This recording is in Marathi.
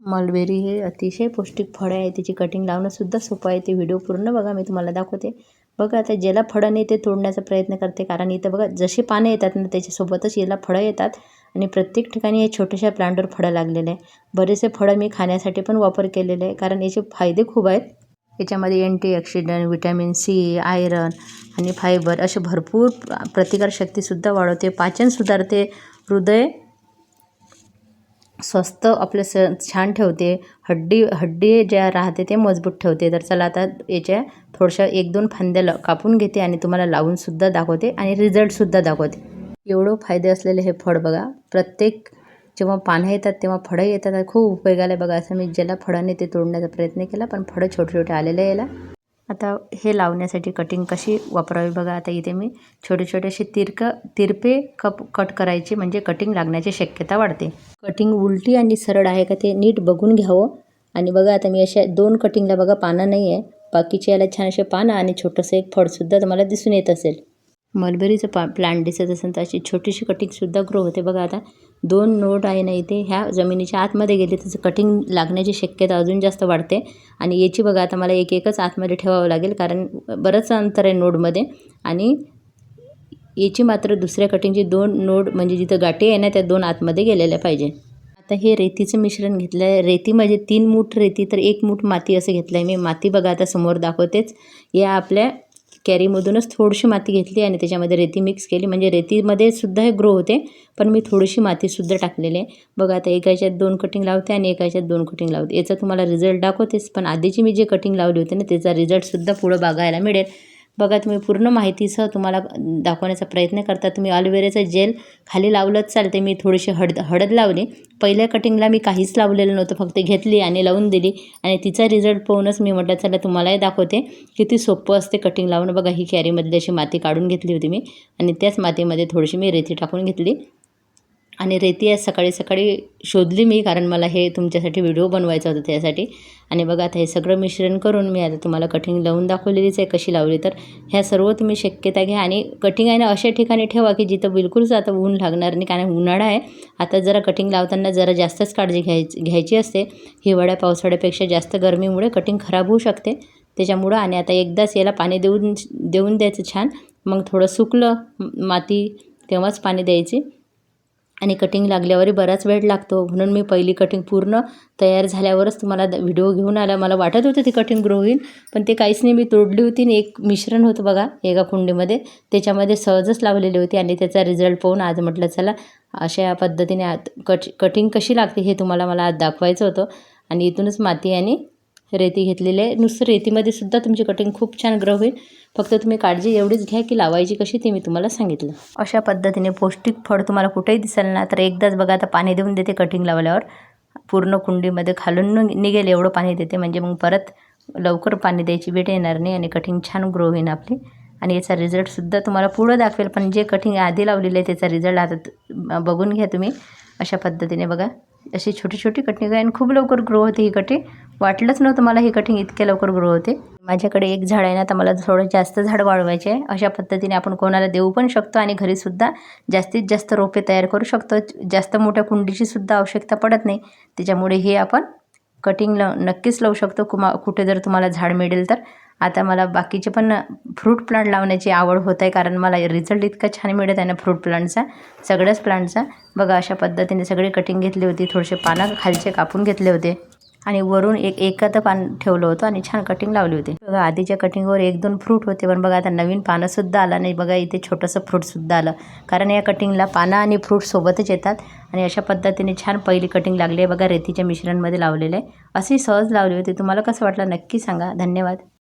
मलबेरी हे अतिशय पौष्टिक फळ आहे. त्याची कटिंग लावणंसुद्धा सोपं आहे. ते व्हिडिओ पूर्ण बघा, मी तुम्हाला दाखवते. बघा आता ज्याला फळं नाही ते तोडण्याचा प्रयत्न करते, कारण इथं बघा जशी पानं येतात ना त्याच्यासोबतच याला फळं येतात आणि प्रत्येक ठिकाणी हे छोट्याशा प्लांटवर फळं लागलेले आहे. बरेचसे फळं मी खाण्यासाठी पण वापर केलेले आहे, कारण याचे फायदे खूप आहेत. याच्यामध्ये अँटीऑक्सिडंट, व्हिटॅमिन सी, आयरन आणि फायबर असे भरपूर प्रतिकारशक्तीसुद्धा वाढवते, पाचन सुधारते, हृदय स्वस्थ आपलं छान ठेवते, हड्डी ज्या राहते ते मजबूत ठेवते. तर चला आता याच्या थोड्याशा 1-2 फांद्या कापून घेते आणि तुम्हाला लावूनसुद्धा दाखवते आणि रिझल्टसुद्धा दाखवते. एवढं फायदे असलेले हे फळ बघा, प्रत्येक जेव्हा पानं येतात तेव्हा फळं येतात. खूप उपयोगाला आहे बघा. असं मी ज्याला फळाने ते तोडण्याचा प्रयत्न केला, पण फळं छोटे आलेले आहे याला. आता हे लावण्यासाठी कटिंग कशी वापरावी बघा. आता इथे मी छोटे असे तिरपे कट करायचे, म्हणजे कटिंग लागण्याची शक्यता वाढते. कटिंग उलटी आणि सरळ आहे का ते नीट बघून घ्यावं. आणि बघा आता मी अशा 2 कटिंगला बघा पानं नाही आहे, बाकीचे याला छान असे पानं आणि छोटंसं एक फळसुद्धा तुम्हाला दिसून येत असेल. मलबेरीचं प्लांट दिसत असेल तर अशी छोटीशी कटिंगसुद्धा ग्रो होते. बघा आता 2 नोड आहे ना इथे, ह्या जमिनीच्या आतमध्ये गेले त्याचं कटिंग लागण्याची शक्यता अजून जास्त वाढते. आणि याची बघा आता मला एकच आतमध्ये ठेवावं लागेल, कारण बरंच अंतर आहे नोडमध्ये. आणि याची मात्र दुसऱ्या कटिंगची 2 नोड म्हणजे जिथं गाठी आहे ना त्या 2 आतमध्ये गेलेल्या पाहिजे. आता हे रेतीचं मिश्रण घेतलं आहे. रेतीमध्ये 3 मूठ रेती तर 1 मूठ माती असं घेतलं आहे मी. माती बघा आता समोर दाखवतेच. या आपल्या कॅरीमधूनच थोडीशी माती घेतली आणि त्याच्यामध्ये रेती मिक्स केली, म्हणजे रेतीमध्ये सुद्धा हे ग्रो होते, पण मी थोडीशी मातीसुद्धा टाकलेली आहे. बघा आता एका ह्याच्यात 2 कटिंग लावते आणि एका ह्याच्यात 2 कटिंग लावते. याचा तुम्हाला रिझल्ट दाखवतेच, पण आधीची मी जे कटिंग लावली होती ना त्याचा रिझल्टसुद्धा पुढं बघायला मिळेल. बघा तुम्ही पूर्ण माहितीसह तुम्हाला दाखवण्याचा प्रयत्न करता. तुम्ही ॲलोवेराचं जेल खाली लावलंच चालते. मी थोडीशी हळद लावली. पहिल्या कटिंगला मी काहीच लावलेलं नव्हतं, फक्त घेतली आणि लावून दिली आणि तिचा रिझल्ट पाहूनच मी म्हटलं चला तुम्हालाही दाखवते किती सोपं असते कटिंग लावणं. बघा ही कॅरीमधली अशी माती काढून घेतली होती मी आणि त्याच मातीमध्ये थोडीशी मी रेती टाकून घेतली. आणि रेती आज सकाळी शोधली मी, कारण मला हे तुमच्यासाठी व्हिडिओ बनवायचा होता त्यासाठी. आणि बघा आता हे सगळं मिश्रण करून मी आता तुम्हाला कटिंग लावून दाखवलेलीच आहे कशी लावली. तर ह्या सर्व तुम्ही शक्यता घ्या आणि कटिंग आहे ना अशा ठिकाणी ठेवा की जिथं बिलकुलच आता ऊन लागणार नाही, कारण उन्हाळा आहे. आता जरा कटिंग लावताना जरा जास्तच काळजी घ्यायची असते. हिवाळ्या पावसाळ्यापेक्षा जास्त गरमीमुळे कटिंग खराब होऊ शकते त्याच्यामुळं. आणि आता एकदाच याला पाणी देऊन द्यायचं छान. मग थोडं सुकलं माती तेव्हाच पाणी द्यायची. आणि कटिंग लागल्यावरही बराच वेळ लागतो, म्हणून मी पहिली कटिंग पूर्ण तयार झाल्यावरच तुम्हाला व्हिडिओ घेऊन आला. मला वाटत होतं ती कटिंग ग्रो होईल, पण ते काहीच नाही. मी तोडली होती आणि एक मिश्रण होतं बघा एका कुंडीमध्ये, त्याच्यामध्ये सहजच लावलेली होती. आणि त्याचा रिझल्ट पाहून आज म्हटलं चला अशा पद्धतीने कटिंग कशी लागते हे मला आज दाखवायचं होतं. आणि इथूनच माती आणि रेती घेतलेली आहे. नुसतं रेतीमध्ये सुद्धा तुमची कटिंग खूप छान ग्रो होईल. फक्त तुम्ही काळजी एवढीच घ्या की लावायची कशी ते मी तुम्हाला सांगितलं. अशा पद्धतीने पौष्टिक फळ तुम्हाला कुठेही दिसेल ना तर एकदाच बघा. आता पाणी देऊन देते कटिंग लावल्यावर, पूर्ण कुंडीमध्ये खालून निघेल एवढं पाणी देते, म्हणजे मग परत लवकर पाणी द्यायची वेळ येणार नाही आणि कटिंग छान ग्रो होईल आपली. आणि याचा रिझल्टसुद्धा तुम्हाला पुढं दाखवेल, पण जे कटिंग आधी लावलेलं आहे त्याचा रिझल्ट आता बघून घ्या तुम्ही. अशा पद्धतीने बघा अशी छोटी कटिंग आहे आणि खूप लवकर ग्रो होते ही कटिंग. वाटलंच नव्हतं मला ही कटिंग इतक्या लवकर ग्रो होते. माझ्याकडे एक झाड आहे ना, तर मला थोडं जास्त झाड वाढवायचे आहे. अशा पद्धतीने आपण कोणाला देऊ पण शकतो आणि घरीसुद्धा जास्तीत जास्त रोपे तयार करू शकतो. जास्त मोठ्या कुंडीची सुद्धा आवश्यकता पडत नाही. त्याच्यामुळे हे आपण कटिंग नक्कीच लावू शकतो कुठे जर तुम्हाला झाड मिळेल तर. आता मला बाकीचे पण फ्रूट प्लांट लावण्याची आवड होत आहे, कारण मला रिझल्ट इतका छान मिळत आहे ना फ्रूट प्लांटचा, सगळ्याच प्लांटचा. बघा अशा पद्धतीने सगळी कटिंग घेतली होती. थोडेसे पानं खालचे कापून घेतले होते आणि वरून एखादं पान ठेवलं होतं आणि छान कटिंग लावली होती. बघा आधीच्या कटिंगवर 1-2 फ्रूट होते, पण बघा आता नवीन पानंसुद्धा आलं नाही. बघा इथे छोटंसं फ्रूटसुद्धा आलं, कारण या कटिंगला पानं आणि फ्रूट सोबतच येतात. आणि अशा पद्धतीने छान पहिली कटिंग लागली आहे बघा. रेतीच्या मिश्रणमध्ये लावलेलं आहे, अशी सहज लावली होती. तुम्हाला कसं वाटलं नक्की सांगा. धन्यवाद.